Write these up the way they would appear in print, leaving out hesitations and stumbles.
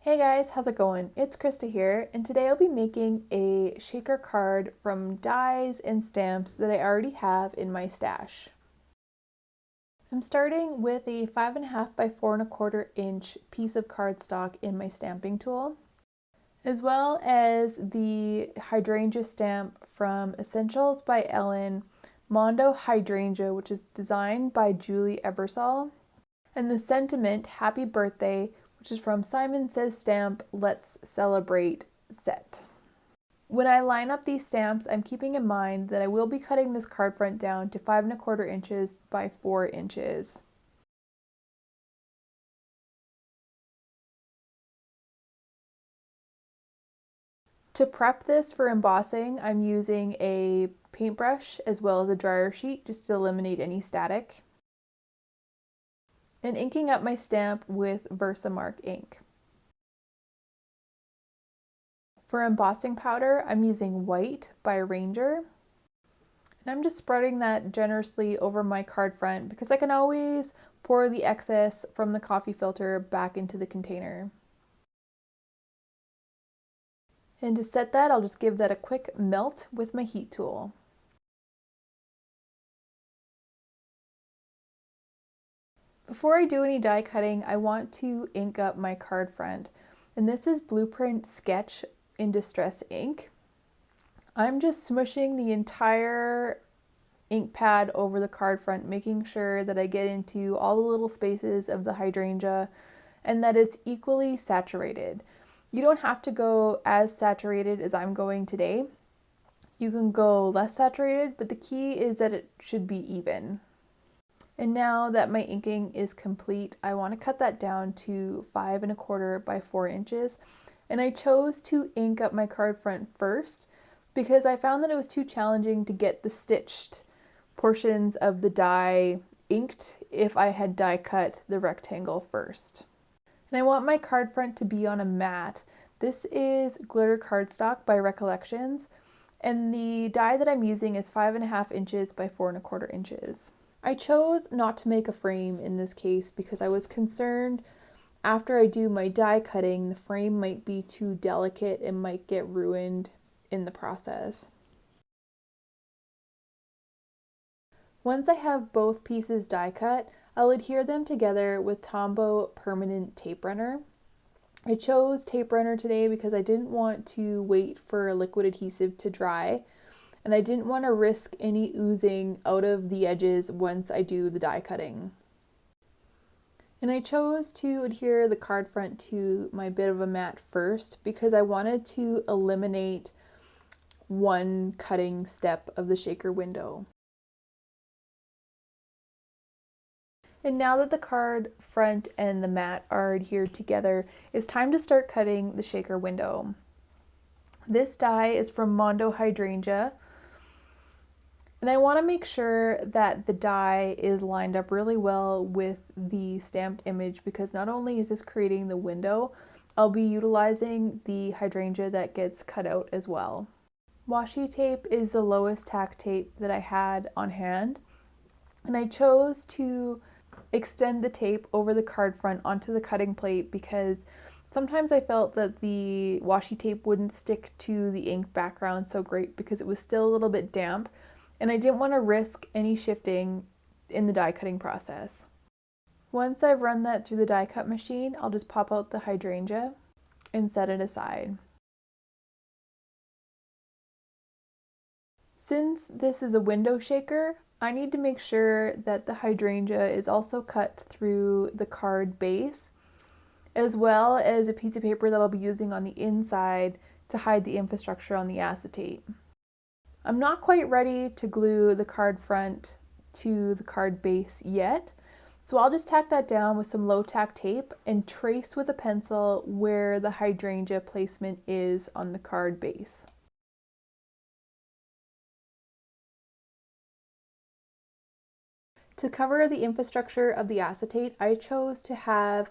Hey guys, how's it going? It's Krista here, and today I'll be making a shaker card from dies and stamps that I already have in my stash. I'm starting with a 5.5 by 4.25 inch piece of cardstock in my stamping tool, as well as the hydrangea stamp from Essentials by Ellen, Mondo Hydrangea, which is designed by Julie Ebersol, and the sentiment Happy Birthday, which is from Simon Says Stamp Let's Celebrate set. When I line up these stamps, I'm keeping in mind that I will be cutting this card front down to 5.25 inches by 4 inches. To prep this for embossing, I'm using a paintbrush as well as a dryer sheet just to eliminate any static, and inking up my stamp with Versamark ink. For embossing powder, I'm using white by Ranger, and I'm just spreading that generously over my card front because I can always pour the excess from the coffee filter back into the container. And to set that, I'll just give that a quick melt with my heat tool. Before I do any die cutting, I want to ink up my card front, and this is Blueprint Sketch in Distress ink. I'm just smushing the entire ink pad over the card front, making sure that I get into all the little spaces of the hydrangea and that it's equally saturated. You don't have to go as saturated as I'm going today. You can go less saturated, but the key is that it should be even. And now that my inking is complete, I want to cut that down to 5.25 by 4 inches. And I chose to ink up my card front first because I found that it was too challenging to get the stitched portions of the die inked if I had die cut the rectangle first. And I want my card front to be on a mat. This is glitter cardstock by Recollections, and the die that I'm using is 5.5 inches by 4.25 inches. I chose not to make a frame in this case because I was concerned after I do my die cutting, the frame might be too delicate and might get ruined in the process. Once I have both pieces die cut, I'll adhere them together with Tombow Permanent Tape Runner. I chose tape runner today because I didn't want to wait for liquid adhesive to dry, and I didn't want to risk any oozing out of the edges once I do the die cutting. And I chose to adhere the card front to my bit of a mat first because I wanted to eliminate one cutting step of the shaker window. And now that the card front and the mat are adhered together, it's time to start cutting the shaker window. This die is from Mondo Hydrangea, and I want to make sure that the die is lined up really well with the stamped image because not only is this creating the window, I'll be utilizing the hydrangea that gets cut out as well. Washi tape is the lowest tack tape that I had on hand, and I chose to extend the tape over the card front onto the cutting plate because sometimes I felt that the washi tape wouldn't stick to the ink background so great because it was still a little bit damp, and I didn't want to risk any shifting in the die cutting process. Once I've run that through the die cut machine, I'll just pop out the hydrangea and set it aside. Since this is a window shaker, I need to make sure that the hydrangea is also cut through the card base, as well as a piece of paper that I'll be using on the inside to hide the infrastructure on the acetate. I'm not quite ready to glue the card front to the card base yet, so I'll just tack that down with some low tack tape and trace with a pencil where the hydrangea placement is on the card base. To cover the infrastructure of the acetate, I chose to have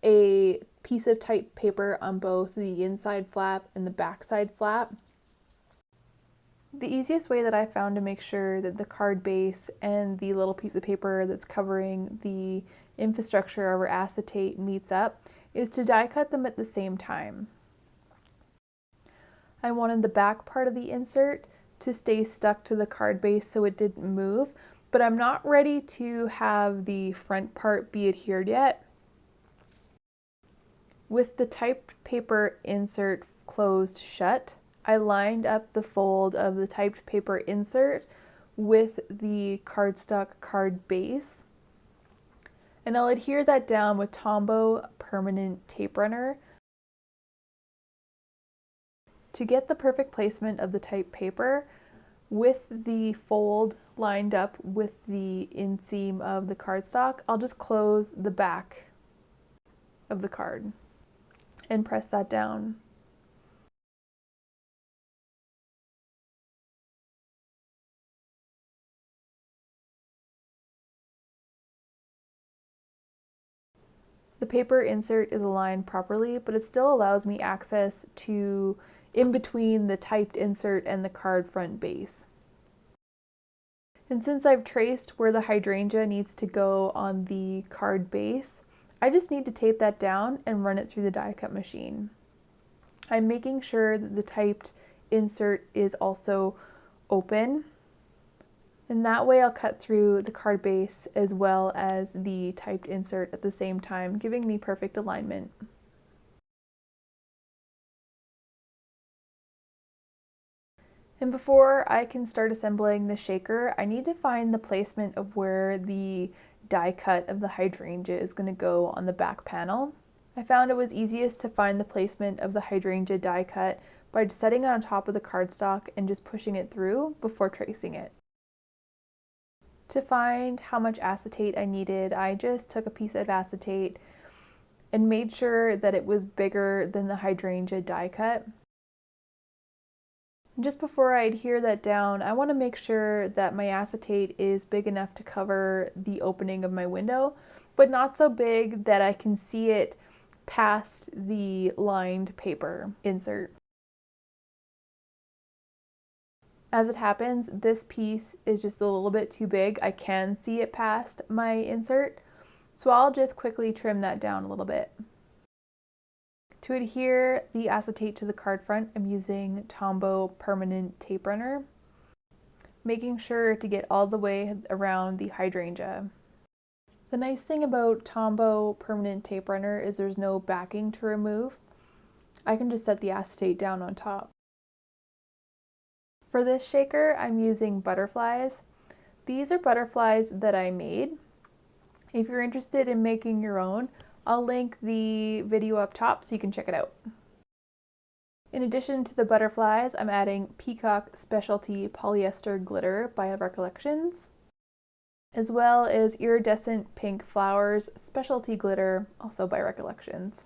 a piece of type paper on both the inside flap and the backside flap. The easiest way that I found to make sure that the card base and the little piece of paper that's covering the infrastructure of our acetate meets up is to die cut them at the same time. I wanted the back part of the insert to stay stuck to the card base so it didn't move, but I'm not ready to have the front part be adhered yet. With the typed paper insert closed shut, I lined up the fold of the typed paper insert with the cardstock card base, and I'll adhere that down with Tombow permanent tape runner. To get the perfect placement of the typed paper, with the fold lined up with the inseam of the cardstock, I'll just close the back of the card and press that down. The paper insert is aligned properly, but it still allows me access to in between the typed insert and the card front base. And since I've traced where the hydrangea needs to go on the card base, I just need to tape that down and run it through the die cut machine. I'm making sure that the typed insert is also open, and that way I'll cut through the card base as well as the typed insert at the same time, giving me perfect alignment. And before I can start assembling the shaker, I need to find the placement of where the die cut of the hydrangea is going to go on the back panel. I found it was easiest to find the placement of the hydrangea die cut by setting it on top of the cardstock and just pushing it through before tracing it. To find how much acetate I needed, I just took a piece of acetate and made sure that it was bigger than the hydrangea die cut. Just before I adhere that down, I want to make sure that my acetate is big enough to cover the opening of my window, but not so big that I can see it past the lined paper insert. As it happens, this piece is just a little bit too big. I can see it past my insert, so I'll just quickly trim that down a little bit. To adhere the acetate to the card front, I'm using Tombow permanent tape runner, making sure to get all the way around the hydrangea. The nice thing about Tombow permanent tape runner is there's no backing to remove. I can just set the acetate down on top. For this shaker, I'm using butterflies. These are butterflies that I made. If you're interested in making your own, I'll link the video up top so you can check it out. In addition to the butterflies, I'm adding Peacock Specialty Polyester Glitter by Recollections, as well as Iridescent Pink Flowers Specialty Glitter, also by Recollections.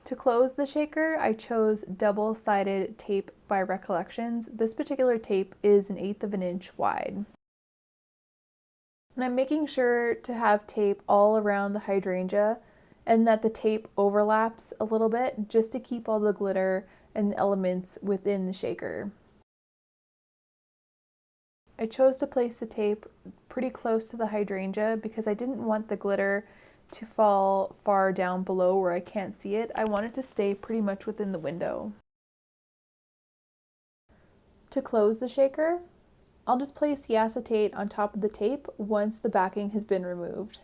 To close the shaker, I chose double-sided tape by Recollections. This particular tape is 1/8 of an inch wide. And I'm making sure to have tape all around the hydrangea and that the tape overlaps a little bit just to keep all the glitter and elements within the shaker. I chose to place the tape pretty close to the hydrangea because I didn't want the glitter to fall far down below where I can't see it. I want it to stay pretty much within the window. To close the shaker, I'll just place the acetate on top of the tape once the backing has been removed.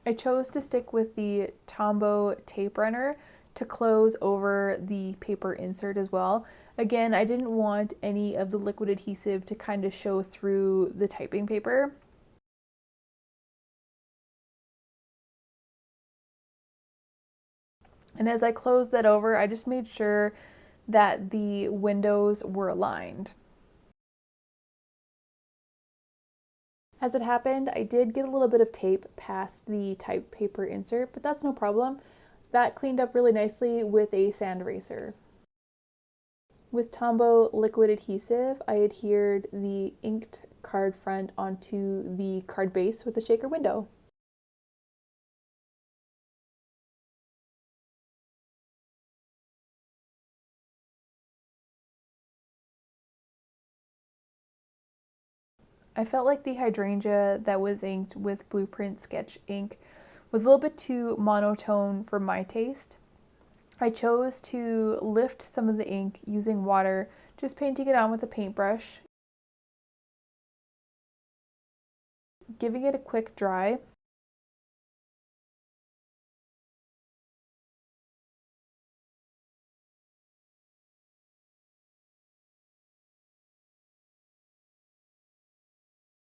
I chose to stick with the Tombow tape runner to close over the paper insert as well. Again, I didn't want any of the liquid adhesive to kind of show through the typing paper. And as I closed that over, I just made sure that the windows were aligned. As it happened, I did get a little bit of tape past the typed paper insert, but that's no problem. That cleaned up really nicely with a sand eraser. With Tombow liquid adhesive, I adhered the inked card front onto the card base with the shaker window. I felt like the hydrangea that was inked with Blueprint sketch ink was a little bit too monotone for my taste. I chose to lift some of the ink using water, just painting it on with a paintbrush, giving it a quick dry.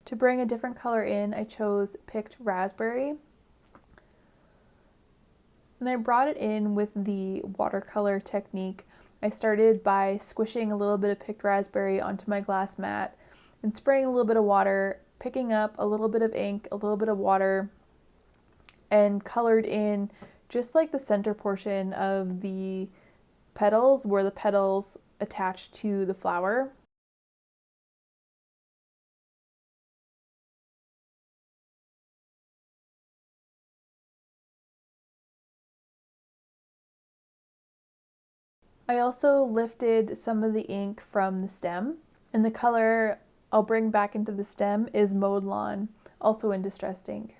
To bring a different color in, I chose Picked Raspberry. And I brought it in with the watercolor technique. I started by squishing a little bit of Picked Raspberry onto my glass mat and spraying a little bit of water, picking up a little bit of ink, a little bit of water, and colored in just like the center portion of the petals where the petals attach to the flower. I also lifted some of the ink from the stem, and the color I'll bring back into the stem is Mowed Lawn, also in distressed ink.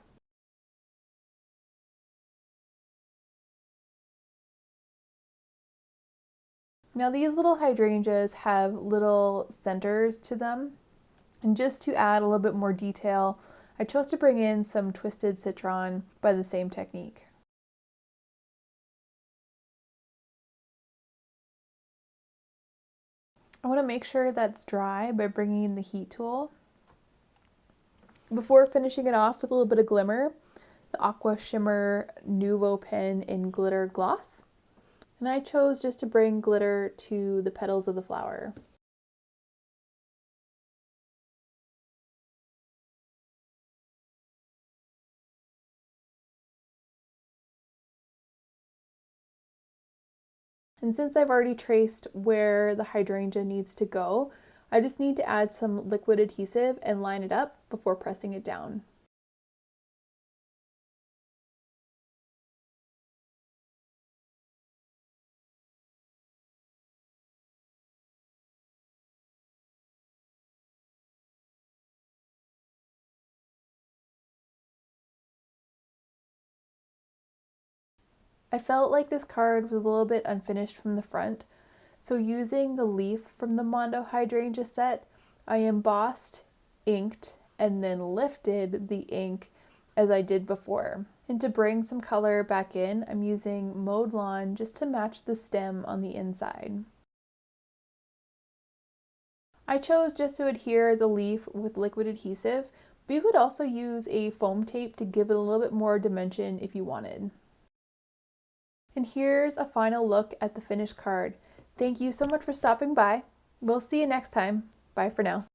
Now these little hydrangeas have little centers to them, and just to add a little bit more detail, I chose to bring in some twisted citron by the same technique. I want to make sure that's dry by bringing in the heat tool. Before finishing it off with a little bit of glimmer, the Aqua Shimmer Nuvo pen in Glitter Gloss. And I chose just to bring glitter to the petals of the flower. And since I've already traced where the hydrangea needs to go, I just need to add some liquid adhesive and line it up before pressing it down. I felt like this card was a little bit unfinished from the front, so using the leaf from the Mondo Hydrangea set, I embossed, inked, and then lifted the ink as I did before. And to bring some color back in, I'm using Mowed Lawn just to match the stem on the inside. I chose just to adhere the leaf with liquid adhesive, but you could also use a foam tape to give it a little bit more dimension if you wanted. And here's a final look at the finished card. Thank you so much for stopping by. We'll see you next time. Bye for now.